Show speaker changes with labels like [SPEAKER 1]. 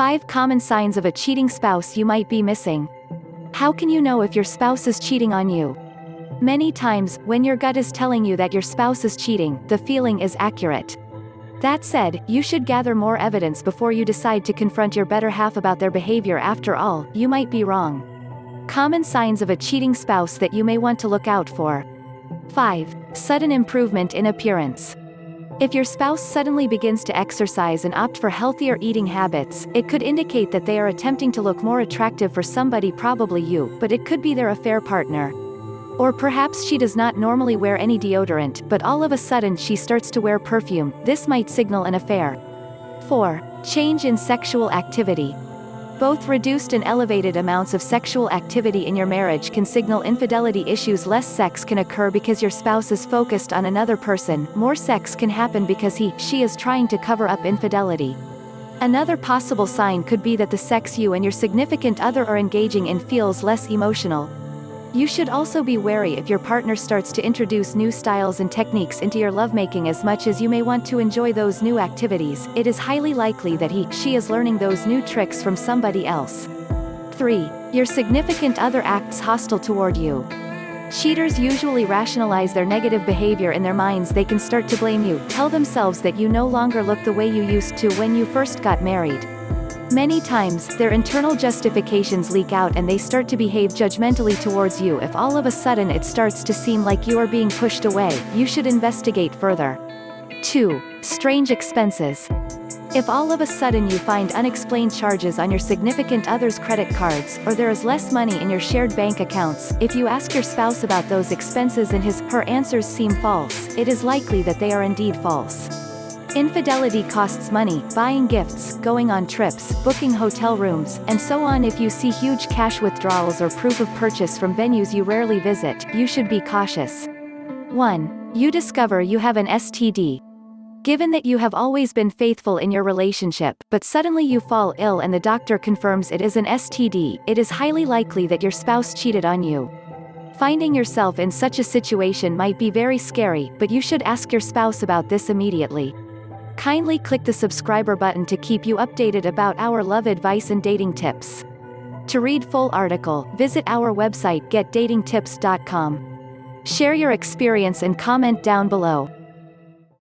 [SPEAKER 1] 5 common signs of a cheating spouse you might be missing. How can you know if your spouse is cheating on you? Many times, when your gut is telling you that your spouse is cheating, the feeling is accurate. That said, you should gather more evidence before you decide to confront your better half about their behavior. After all, you might be wrong. Common signs of a cheating spouse that you may want to look out for. 5. Sudden improvement in appearance. If your spouse suddenly begins to exercise and opt for healthier eating habits, it could indicate that they are attempting to look more attractive for somebody, probably you, but it could be their affair partner. Or perhaps she does not normally wear any deodorant, but all of a sudden she starts to wear perfume. This might signal an affair. 4. Change in sexual activity. Both reduced and elevated amounts of sexual activity in your marriage can signal infidelity issues. Less sex can occur because your spouse is focused on another person. More sex can happen because she is trying to cover up infidelity. Another possible sign could be that the sex you and your significant other are engaging in feels less emotional. You should also be wary if your partner starts to introduce new styles and techniques into your lovemaking. As much as you may want to enjoy those new activities, it is highly likely that she is learning those new tricks from somebody else. 3. Your significant other acts hostile toward you. Cheaters usually rationalize their negative behavior in their minds. They can start to blame you, tell themselves that you no longer look the way you used to when you first got married. Many times, their internal justifications leak out and they start to behave judgmentally towards you. If all of a sudden it starts to seem like you are being pushed away, you should investigate further. 2. Strange expenses. If all of a sudden you find unexplained charges on your significant other's credit cards, or there is less money in your shared bank accounts, if you ask your spouse about those expenses and her answers seem false, it is likely that they are indeed false. Infidelity costs money: buying gifts, going on trips, booking hotel rooms, and so on. If you see huge cash withdrawals or proof of purchase from venues you rarely visit, you should be cautious. 1. You discover you have an STD. Given that you have always been faithful in your relationship, but suddenly you fall ill and the doctor confirms it is an STD, it is highly likely that your spouse cheated on you. Finding yourself in such a situation might be very scary, but you should ask your spouse about this immediately. Kindly click the subscriber button to keep you updated about our love advice and dating tips. To read full article, visit our website getdatingtips.com. Share your experience and comment down below.